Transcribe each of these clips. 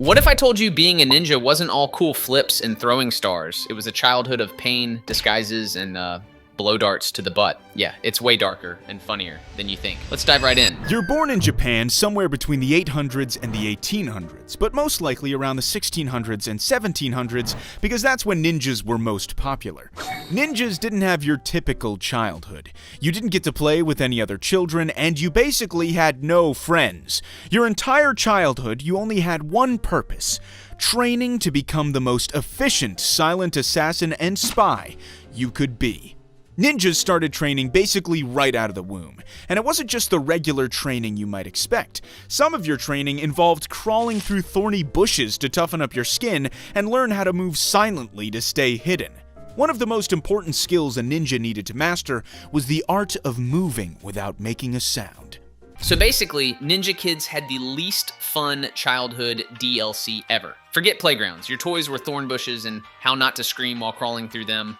What if I told you being a ninja wasn't all cool flips and throwing stars? It was a childhood of pain, disguises, and blow darts to the butt. Yeah, it's way darker and funnier than you think. Let's dive right in. You're born in Japan somewhere between the 800s and the 1800s, but most likely around the 1600s and 1700s because that's when ninjas were most popular. Ninjas didn't have your typical childhood. You didn't get to play with any other children, and you basically had no friends. Your entire childhood, you only had one purpose: training to become the most efficient silent assassin and spy you could be. Ninjas started training basically right out of the womb, and it wasn't just the regular training you might expect. Some of your training involved crawling through thorny bushes to toughen up your skin and learn how to move silently to stay hidden. One of the most important skills a ninja needed to master was the art of moving without making a sound. So basically, Ninja Kids had the least fun childhood DLC ever. Forget playgrounds. Your toys were thorn bushes and how not to scream while crawling through them.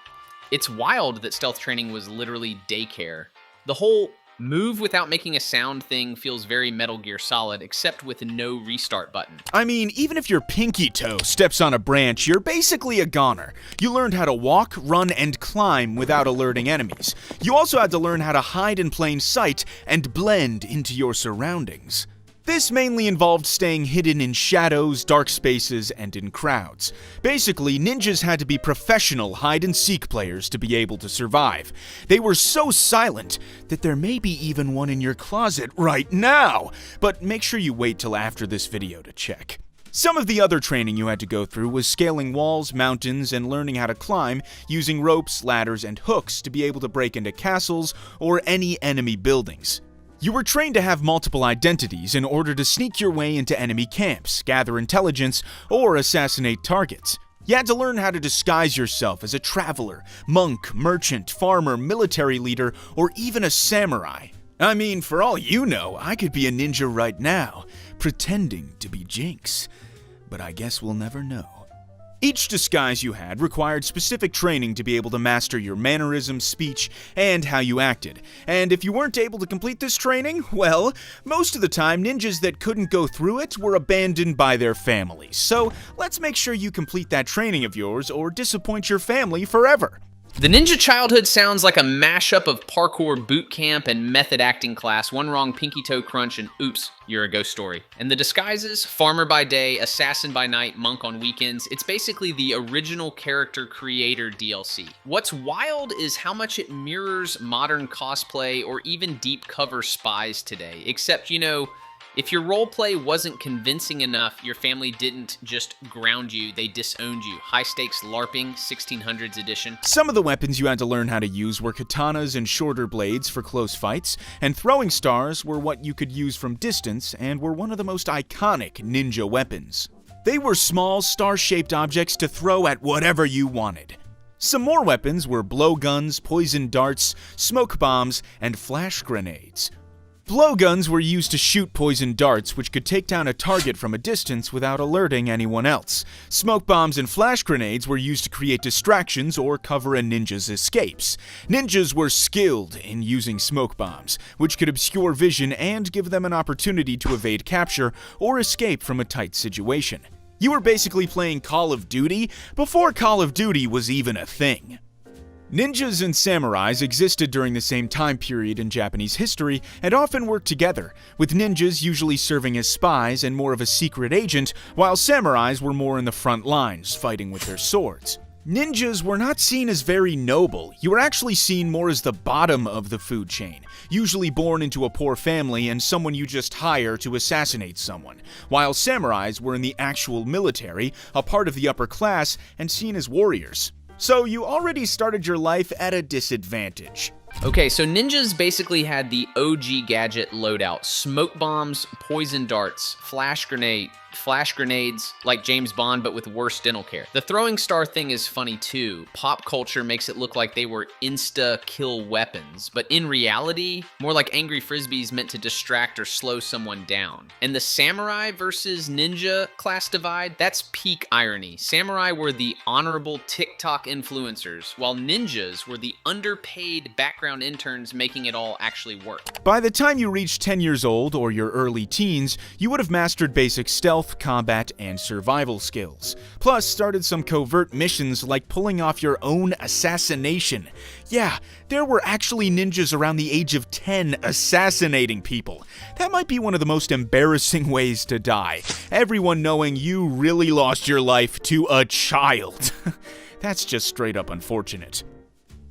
It's wild that stealth training was literally daycare. The whole move without making a sound thing feels very Metal Gear Solid, except with no restart button. I mean, even if your pinky toe steps on a branch, you're basically a goner. You learned how to walk, run, and climb without alerting enemies. You also had to learn how to hide in plain sight and blend into your surroundings. This mainly involved staying hidden in shadows, dark spaces, and in crowds. Basically, ninjas had to be professional hide-and-seek players to be able to survive. They were so silent that there may be even one in your closet right now, but make sure you wait till after this video to check. Some of the other training you had to go through was scaling walls, mountains, and learning how to climb using ropes, ladders, and hooks to be able to break into castles or any enemy buildings. You were trained to have multiple identities in order to sneak your way into enemy camps, gather intelligence, or assassinate targets. You had to learn how to disguise yourself as a traveler, monk, merchant, farmer, military leader, or even a samurai. I mean, for all you know, I could be a ninja right now, pretending to be Jinx. But I guess we'll never know. Each disguise you had required specific training to be able to master your mannerisms, speech, and how you acted. And if you weren't able to complete this training, well, most of the time ninjas that couldn't go through it were abandoned by their families. So let's make sure you complete that training of yours or disappoint your family forever. The ninja childhood sounds like a mashup of parkour boot camp and method acting class, one wrong pinky toe crunch, and oops, you're a ghost story. And the disguises, farmer by day, assassin by night, monk on weekends, it's basically the original character creator DLC. What's wild is how much it mirrors modern cosplay or even deep cover spies today, except, if your roleplay wasn't convincing enough, your family didn't just ground you, they disowned you. High stakes LARPing, 1600s edition. Some of the weapons you had to learn how to use were katanas and shorter blades for close fights, and throwing stars were what you could use from distance and were one of the most iconic ninja weapons. They were small, star-shaped objects to throw at whatever you wanted. Some more weapons were blowguns, poison darts, smoke bombs, and flash grenades. Blowguns were used to shoot poison darts, which could take down a target from a distance without alerting anyone else. Smoke bombs and flash grenades were used to create distractions or cover a ninja's escapes. Ninjas were skilled in using smoke bombs, which could obscure vision and give them an opportunity to evade capture or escape from a tight situation. You were basically playing Call of Duty before Call of Duty was even a thing. Ninjas and samurais existed during the same time period in Japanese history and often worked together, with ninjas usually serving as spies and more of a secret agent, while samurais were more in the front lines, fighting with their swords. Ninjas were not seen as very noble. You were actually seen more as the bottom of the food chain, usually born into a poor family and someone you just hire to assassinate someone, while samurais were in the actual military, a part of the upper class, and seen as warriors. So you already started your life at a disadvantage. Okay, so ninjas basically had the OG gadget loadout. Smoke bombs, poison darts, flash grenades, like James Bond, but with worse dental care. The throwing star thing is funny too. Pop culture makes it look like they were insta-kill weapons, but in reality, more like angry frisbees meant to distract or slow someone down. And the samurai versus ninja class divide, that's peak irony. Samurai were the honorable TikTok influencers, while ninjas were the underpaid background interns making it all actually work. By the time you reached 10 years old or your early teens, you would have mastered basic stealth stealth, combat, and survival skills. Plus, started some covert missions like pulling off your own assassination. Yeah, there were actually ninjas around the age of 10 assassinating people. That might be one of the most embarrassing ways to die. Everyone knowing you really lost your life to a child. That's just straight up unfortunate.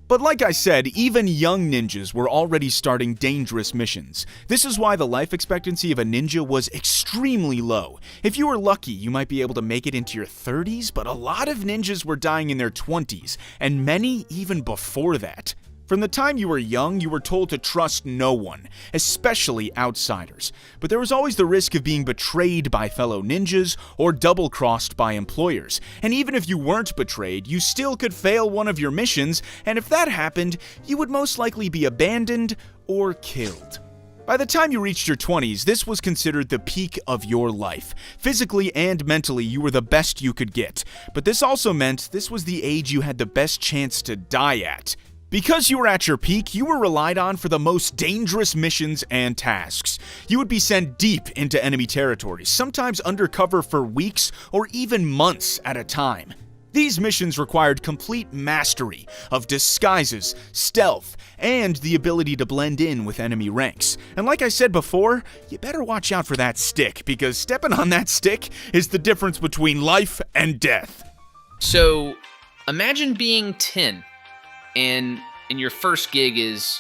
But like I said, even young ninjas were already starting dangerous missions. This is why the life expectancy of a ninja was extremely low. If you were lucky, you might be able to make it into your 30s, but a lot of ninjas were dying in their 20s, and many even before that. From the time you were young, you were told to trust no one, especially outsiders. But there was always the risk of being betrayed by fellow ninjas or double-crossed by employers. And even if you weren't betrayed, you still could fail one of your missions, and if that happened, you would most likely be abandoned or killed. By the time you reached your 20s, this was considered the peak of your life. Physically and mentally, you were the best you could get. But this also meant this was the age you had the best chance to die at. Because you were at your peak, you were relied on for the most dangerous missions and tasks. You would be sent deep into enemy territories, sometimes undercover for weeks or even months at a time. These missions required complete mastery of disguises, stealth, and the ability to blend in with enemy ranks. And like I said before, you better watch out for that stick, because stepping on that stick is the difference between life and death. So, imagine being 10. And your first gig is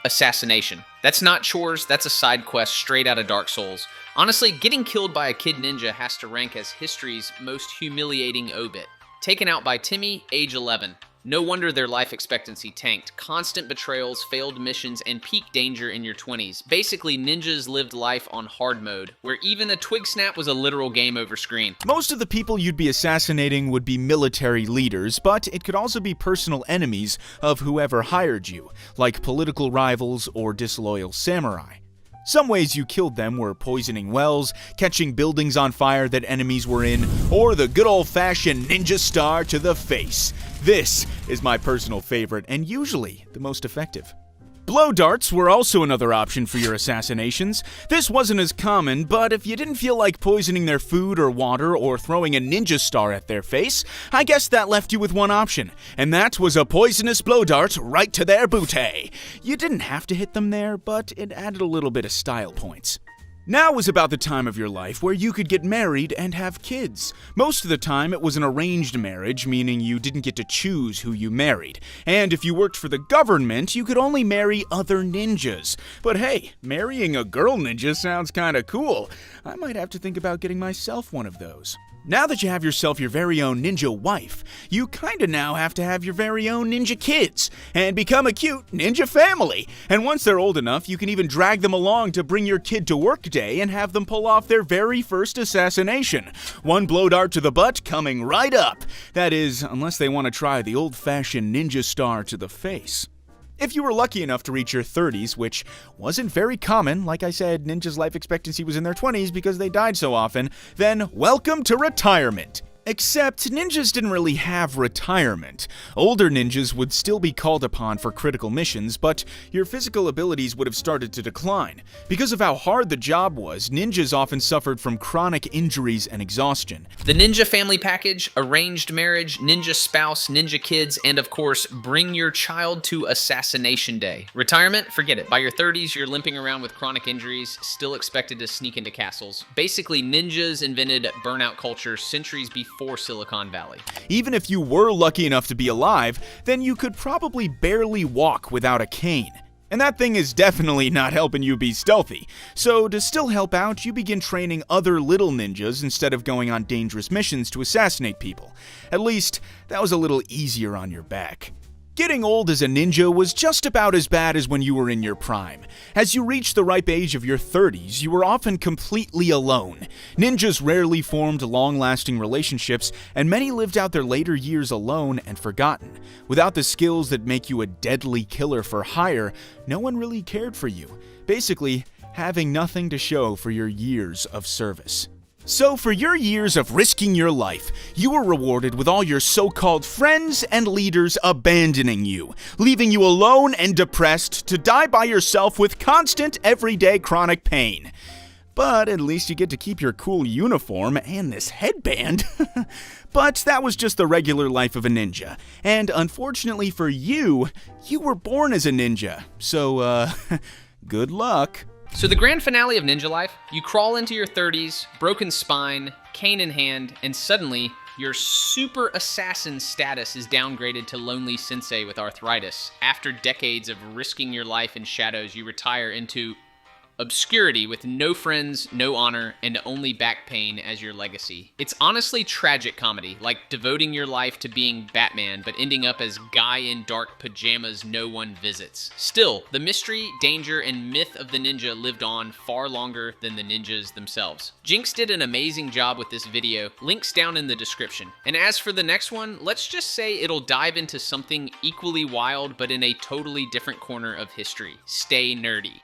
assassination. That's not chores, that's a side quest straight out of Dark Souls. Honestly, getting killed by a kid ninja has to rank as history's most humiliating obit. Taken out by Timmy, age 11. No wonder their life expectancy tanked. Constant betrayals, failed missions, and peak danger in your 20s. Basically, ninjas lived life on hard mode, where even a twig snap was a literal game over screen. Most of the people you'd be assassinating would be military leaders, but it could also be personal enemies of whoever hired you, like political rivals or disloyal samurai. Some ways you killed them were poisoning wells, catching buildings on fire that enemies were in, or the good old-fashioned ninja star to the face. This is my personal favorite and usually the most effective. Blow darts were also another option for your assassinations. This wasn't as common, but if you didn't feel like poisoning their food or water or throwing a ninja star at their face, I guess that left you with one option, and that was a poisonous blow dart right to their booty. You didn't have to hit them there, but it added a little bit of style points. Now was about the time of your life where you could get married and have kids. Most of the time it was an arranged marriage, meaning you didn't get to choose who you married. And if you worked for the government, you could only marry other ninjas. But hey, marrying a girl ninja sounds kinda cool. I might have to think about getting myself one of those. Now that you have yourself your very own ninja wife, you kinda now have to have your very own ninja kids and become a cute ninja family. And once they're old enough, you can even drag them along to bring your kid to work day and have them pull off their very first assassination. One blow dart to the butt coming right up. That is, unless they want to try the old-fashioned ninja star to the face. If you were lucky enough to reach your 30s, which wasn't very common, like I said, ninjas' life expectancy was in their 20s because they died so often, then welcome to retirement. Except ninjas didn't really have retirement. Older ninjas would still be called upon for critical missions, but your physical abilities would have started to decline. Because of how hard the job was, ninjas often suffered from chronic injuries and exhaustion. The ninja family package, arranged marriage, ninja spouse, ninja kids, and of course, bring your child to assassination day. Retirement? Forget it. By your 30s, you're limping around with chronic injuries, still expected to sneak into castles. Basically, ninjas invented burnout culture centuries before Silicon Valley. Even if you were lucky enough to be alive, then you could probably barely walk without a cane. And that thing is definitely not helping you be stealthy. So to still help out, you begin training other little ninjas instead of going on dangerous missions to assassinate people. At least, that was a little easier on your back. Getting old as a ninja was just about as bad as when you were in your prime. As you reached the ripe age of your 30s, you were often completely alone. Ninjas rarely formed long-lasting relationships, and many lived out their later years alone and forgotten. Without the skills that make you a deadly killer for hire, no one really cared for you. Basically, having nothing to show for your years of service. So for your years of risking your life, you were rewarded with all your so-called friends and leaders abandoning you, leaving you alone and depressed to die by yourself with constant everyday chronic pain. But at least you get to keep your cool uniform and this headband. But that was just the regular life of a ninja. And unfortunately for you, you were born as a ninja. So, good luck. So the grand finale of ninja life, you crawl into your 30s, broken spine, cane in hand, and suddenly your super assassin status is downgraded to lonely sensei with arthritis. After decades of risking your life in shadows, you retire into obscurity with no friends, no honor, and only back pain as your legacy. It's honestly tragic comedy, like devoting your life to being Batman, but ending up as guy in dark pajamas no one visits. Still, the mystery, danger, and myth of the ninja lived on far longer than the ninjas themselves. Jinx did an amazing job with this video, links down in the description. And as for the next one, let's just say it'll dive into something equally wild, but in a totally different corner of history. Stay nerdy.